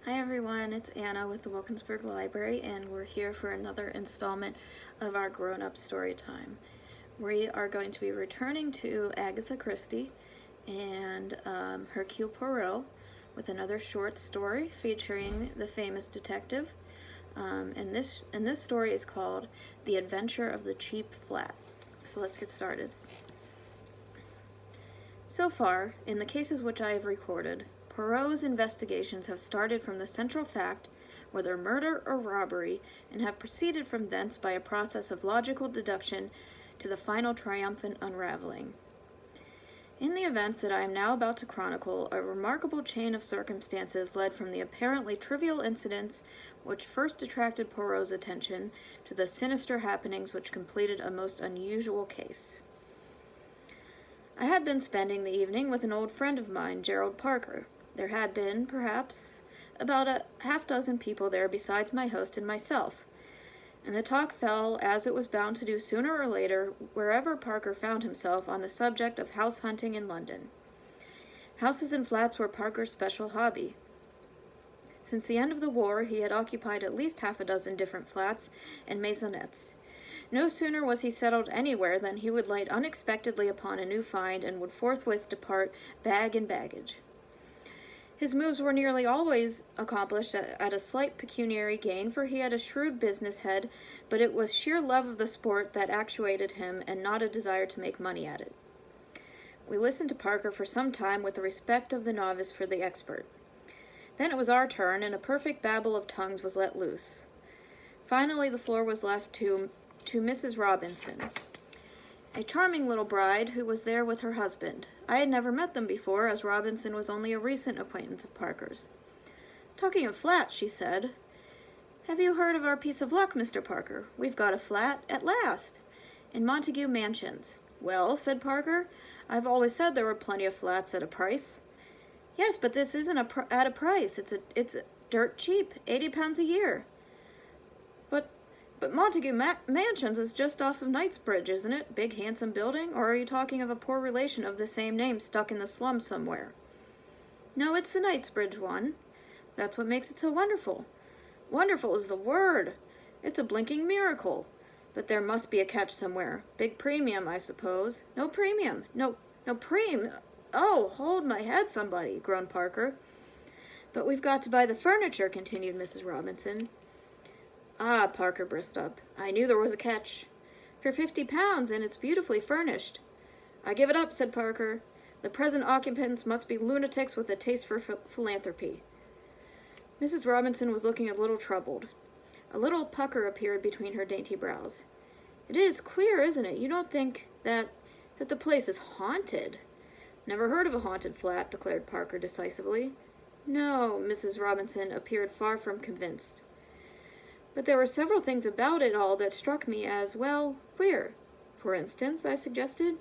Hi everyone, it's Anna with the Wilkinsburg Library, and we're here for another installment of our grown-up story time. We are going to be returning to Agatha Christie and Hercule Poirot with another short story featuring the famous detective. And this story is called The Adventure of the Cheap Flat. So let's get started. So far, in the cases which I have recorded, Poirot's investigations have started from the central fact, whether murder or robbery, and have proceeded from thence by a process of logical deduction to the final triumphant unraveling. In the events that I am now about to chronicle, a remarkable chain of circumstances led from the apparently trivial incidents which first attracted Poirot's attention to the sinister happenings which completed a most unusual case. I had been spending the evening with an old friend of mine, Gerald Parker. There had been, perhaps, about a half-dozen people there besides my host and myself, and the talk fell, as it was bound to do sooner or later, wherever Parker found himself, on the subject of house hunting in London. Houses and flats were Parker's special hobby. Since the end of the war, he had occupied at least half a dozen different flats and maisonettes. No sooner was he settled anywhere than he would light unexpectedly upon a new find and would forthwith depart, bag and baggage. His moves were nearly always accomplished at a slight pecuniary gain, for he had a shrewd business head, but it was sheer love of the sport that actuated him, and not a desire to make money at it. We listened to Parker for some time with the respect of the novice for the expert. Then it was our turn, and a perfect babel of tongues was let loose. Finally, the floor was left to Mrs. Robinson, a charming little bride who was there with her husband. I had never met them before, as Robinson was only a recent acquaintance of Parker's. "Talking of flats," she said, "have you heard of our piece of luck, Mr. Parker? We've got a flat, at last, in Montague Mansions." "Well," said Parker, "I've always said there were plenty of flats at a price." "Yes, but this isn't at a price. It's dirt cheap, £80 a year." But Montague Mansions is just off of Knightsbridge, isn't it? Big, handsome building? Or are you talking of a poor relation of the same name stuck in the slums somewhere? "No, it's the Knightsbridge one. That's what makes it so wonderful." "Wonderful is the word. It's a blinking miracle. But there must be a catch somewhere. Big premium, I suppose." "No premium. No Oh, hold my head, somebody," groaned Parker. "But we've got to buy the furniture," continued Mrs. Robinson. "Ah," Parker burst up, "I knew there was a catch. For £50, and it's beautifully furnished." "I give it up," said Parker. "The present occupants must be lunatics with a taste for philanthropy." Mrs. Robinson was looking a little troubled. A little pucker appeared between her dainty brows. "It is queer, isn't it? You don't think that the place is haunted?" "Never heard of a haunted flat," declared Parker decisively. "No," Mrs. Robinson appeared far from convinced. "But there were several things about it all that struck me as, well, queer." "For instance?" I suggested.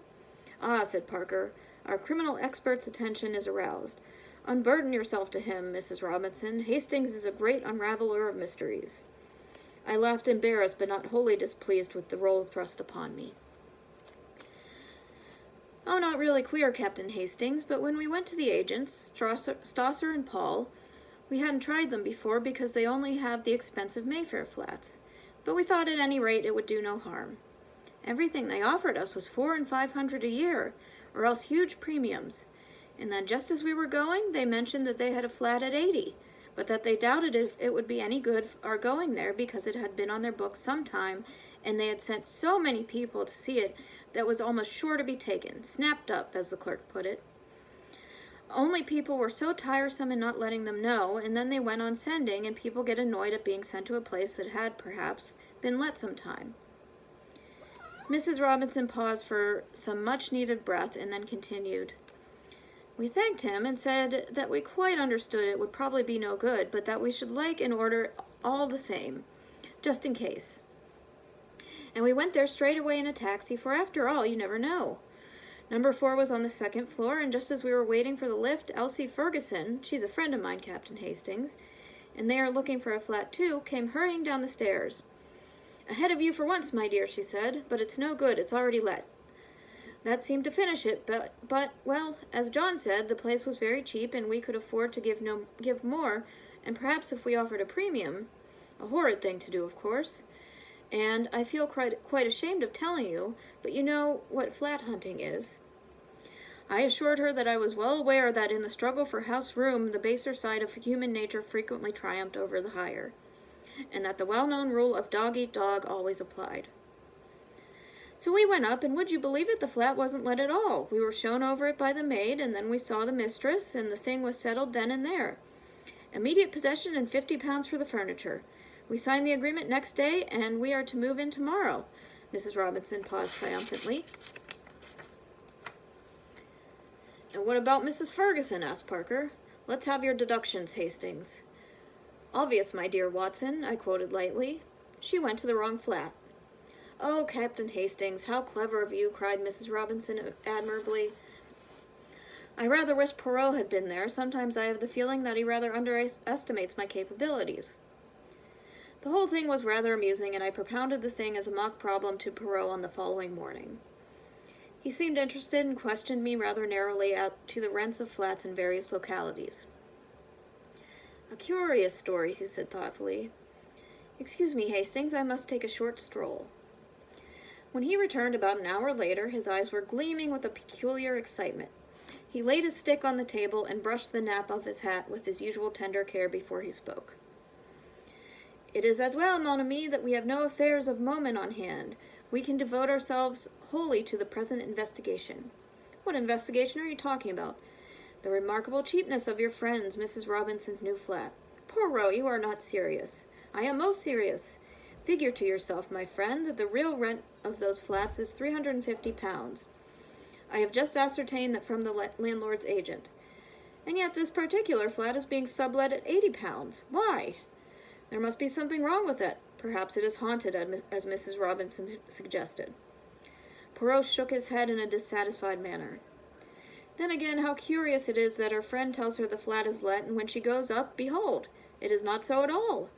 "Ah," said Parker, "our criminal expert's attention is aroused. Unburden yourself to him, Mrs. Robinson. Hastings is a great unraveler of mysteries." I laughed, embarrassed but not wholly displeased with the role thrust upon me. "Oh, not really queer, Captain Hastings, but when we went to the agents, Stosser and Paul, we hadn't tried them before because they only have the expensive Mayfair flats, but we thought at any rate it would do no harm. Everything they offered us was $400 and $500 a year, or else huge premiums, and then just as we were going, they mentioned that they had a flat at 80, but that they doubted if it would be any good our going there because it had been on their books some time, and they had sent so many people to see it that was almost sure to be taken, snapped up, as the clerk put it. Only people were so tiresome in not letting them know, and then they went on sending, and people get annoyed at being sent to a place that had, perhaps, been let some time." Mrs. Robinson paused for some much-needed breath, and then continued. "We thanked him and said that we quite understood it would probably be no good, but that we should like an order all the same, just in case. And we went there straight away in a taxi, for after all, you never know. Number 4 was on the second floor, and just as we were waiting for the lift, Elsie Ferguson, she's a friend of mine, Captain Hastings, and they are looking for a flat too, came hurrying down the stairs. 'Ahead of you for once, my dear,' she said, 'but it's no good, it's already let.' That seemed to finish it, but, well, as John said, the place was very cheap, and we could afford to give more and perhaps if we offered a premium, a horrid thing to do, of course, and I feel quite ashamed of telling you, but you know what flat hunting is." I assured her that I was well aware that in the struggle for house room the baser side of human nature frequently triumphed over the higher, and that the well-known rule of dog eat dog always applied. So we went up, and would you believe it, the flat wasn't let at all. We were shown over it by the maid, and then we saw the mistress, and the thing was settled then and there. Immediate possession and £50 for the furniture. We signed the agreement next day, and we are to move in tomorrow. Mrs. Robinson paused triumphantly. "And what about Mrs. Ferguson?" asked Parker. "Let's have your deductions, Hastings." "Obvious, my dear Watson," I quoted lightly. "She went to the wrong flat." "Oh, Captain Hastings, how clever of you," cried Mrs. Robinson admirably. "I rather wish Poirot had been there. Sometimes I have the feeling that he rather underestimates my capabilities." The whole thing was rather amusing, and I propounded the thing as a mock problem to Poirot on the following morning. He seemed interested and questioned me rather narrowly as to the rents of flats in various localities. "A curious story," he said thoughtfully. "Excuse me, Hastings, I must take a short stroll." When he returned about an hour later, his eyes were gleaming with a peculiar excitement. He laid his stick on the table and brushed the nap off his hat with his usual tender care before he spoke. "It is as well, mon ami, that we have no affairs of moment on hand. We can devote ourselves wholly to the present investigation." "What investigation are you talking about?" "The remarkable cheapness of your friend's, Mrs. Robinson's, new flat." "Poirot, you are not serious." "I am most serious. Figure to yourself, my friend, that the real rent of those flats is £350. I have just ascertained that from the landlord's agent. And yet this particular flat is being sublet at £80. Why? There must be something wrong with it. Perhaps it is haunted, as Mrs. Robinson suggested." Poirot shook his head in a dissatisfied manner. "Then again, how curious it is that her friend tells her the flat is let, and when she goes up, behold, it is not so at all.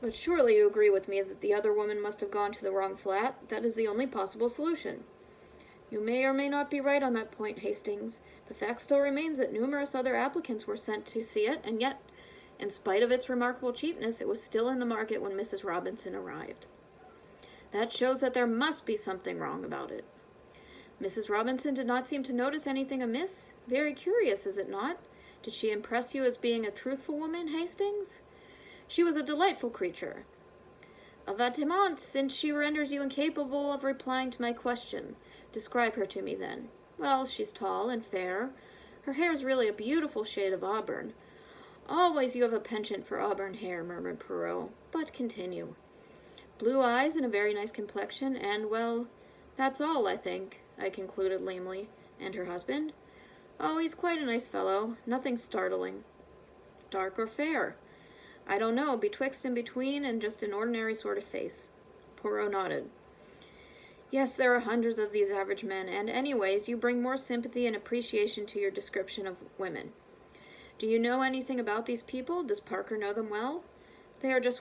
But surely you agree with me that the other woman must have gone to the wrong flat. That is the only possible solution." "You may or may not be right on that point, Hastings. The fact still remains that numerous other applicants were sent to see it, and yet, in spite of its remarkable cheapness, it was still in the market when Mrs. Robinson arrived. That shows that there must be something wrong about it." "Mrs. Robinson did not seem to notice anything amiss. Very curious, is it not? Did she impress you as being a truthful woman, Hastings?" "She was a delightful creature." "Avattement, since she renders you incapable of replying to my question. Describe her to me, then." "Well, she's tall and fair. Her hair is really a beautiful shade of auburn." "Always you have a penchant for auburn hair," murmured Poirot. "But continue." "Blue eyes and a very nice complexion, and, well, that's all, I think," I concluded lamely. "And her husband?" "Oh, he's quite a nice fellow. Nothing startling." "Dark or fair?" "I don't know, betwixt and between, and just an ordinary sort of face." Poirot nodded. "Yes, there are hundreds of these average men, and anyways, you bring more sympathy and appreciation to your description of women. Do you know anything about these people? Does Parker know them well?" "They are just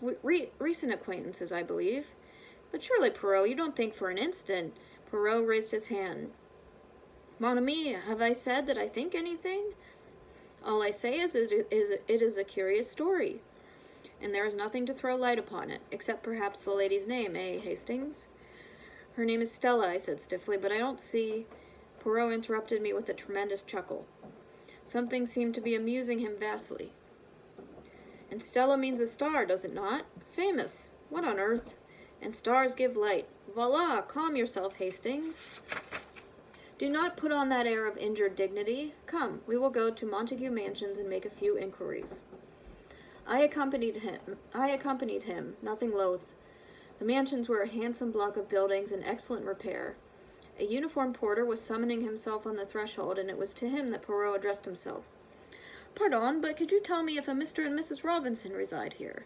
recent acquaintances, I believe." "But surely, Poirot, you don't think for an instant—" Poirot raised his hand. "Mon ami, have I said that I think anything? All I say is it is a curious story. And there is nothing to throw light upon it, except perhaps the lady's name, eh, Hastings?" "Her name is Stella," I said stiffly, "but I don't see—" Poirot interrupted me with a tremendous chuckle. Something seemed to be amusing him vastly. "And Stella means a star, does it not? Famous! What on earth? And stars give light. Voila! Calm yourself, Hastings. Do not put on that air of injured dignity. Come, we will go to Montague Mansions and make a few inquiries." I accompanied him, nothing loath. The mansions were a handsome block of buildings in excellent repair. A uniformed porter was summoning himself on the threshold, and it was to him that Poirot addressed himself. "Pardon, but could you tell me if a Mr. and Mrs. Robinson reside here?"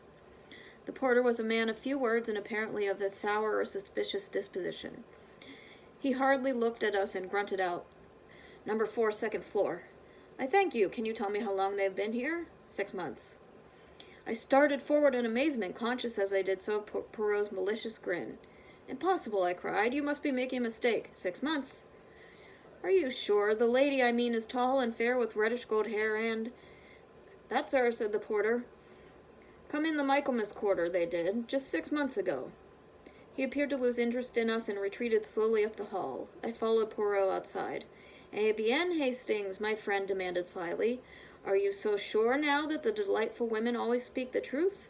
The porter was a man of few words and apparently of a sour or suspicious disposition. He hardly looked at us and grunted out, "Number 4, second floor." "I thank you. Can you tell me how long they have been here?" "6 months." I started forward in amazement, conscious as I did so of Poirot's malicious grin. "Impossible," I cried. "You must be making a mistake. 6 months." "Are you sure? The lady I mean is tall and fair with reddish gold hair and—" "That, sir," said the porter, Come in the Michaelmas quarter, they did, just 6 months ago. He appeared to lose interest in us and retreated slowly up the hall. I followed Poirot outside. "Eh bien, Hastings," my friend demanded slyly. "Are you so sure now that the delightful women always speak the truth?"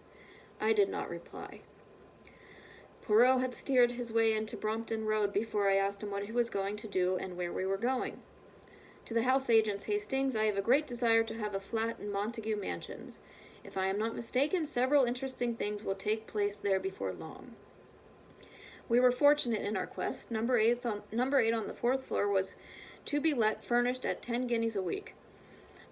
I did not reply. Poirot had steered his way into Brompton Road before I asked him what he was going to do and where we were going. "To the house agents, Hastings. I have a great desire to have a flat in Montague Mansions. If I am not mistaken, several interesting things will take place there before long." We were fortunate in our quest. Number 8 on the 4th floor was to be let, furnished at 10 guineas a week.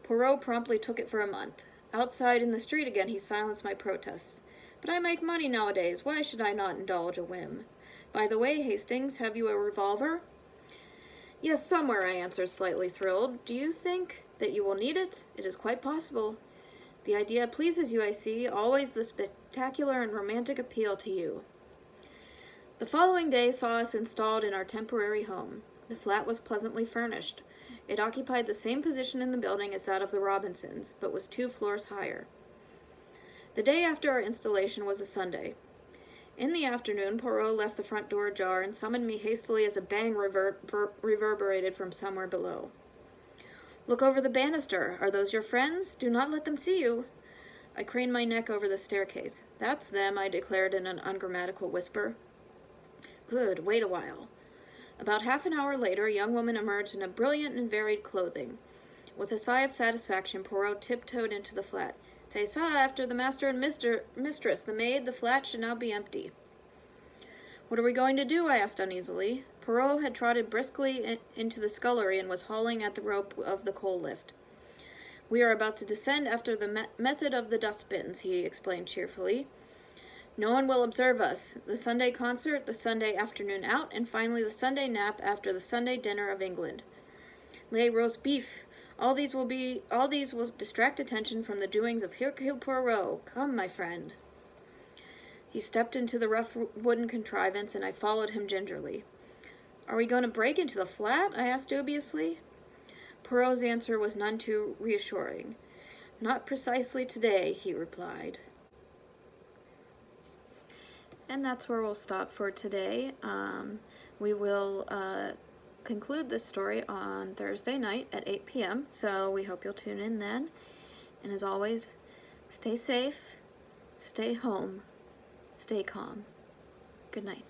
Poirot promptly took it for a month. Outside in the street again he silenced my protests. "But I make money nowadays. Why should I not indulge a whim? By the way, Hastings, have you a revolver?" "Yes, somewhere," I answered, slightly thrilled. "Do you think that you will need it? It is quite possible. The idea pleases you, I see. Always the spectacular and romantic appeal to you." The following day saw us installed in our temporary home. The flat was pleasantly furnished. It occupied the same position in the building as that of the Robinsons, but was 2 floors higher. The day after our installation was a Sunday. In the afternoon, Poirot left the front door ajar and summoned me hastily as a bang reverberated from somewhere below. "Look over the banister. Are those your friends? Do not let them see you." I craned my neck over the staircase. "That's them," I declared in an ungrammatical whisper. "Good, wait a while." About half an hour later, a young woman emerged in a brilliant and varied clothing. With a sigh of satisfaction, Poirot tiptoed into the flat. "C'est ça, after the master and mistress, the maid, the flat should now be empty." "What are we going to do?" I asked uneasily. Poirot had trotted briskly into the scullery and was hauling at the rope of the coal lift. "We are about to descend after the method of the dustbins," he explained cheerfully. "No one will observe us. The Sunday concert, the Sunday afternoon out, and finally the Sunday nap after the Sunday dinner of England. Les roast beef. All these will distract attention from the doings of Hercule Poirot. Come, my friend." He stepped into the rough wooden contrivance, and I followed him gingerly. "Are we going to break into the flat?" I asked dubiously. Poirot's answer was none too reassuring. "Not precisely today," he replied. And that's where we'll stop for today. We will conclude this story on Thursday night at 8 p.m., so we hope you'll tune in then. And as always, stay safe, stay home, stay calm. Good night.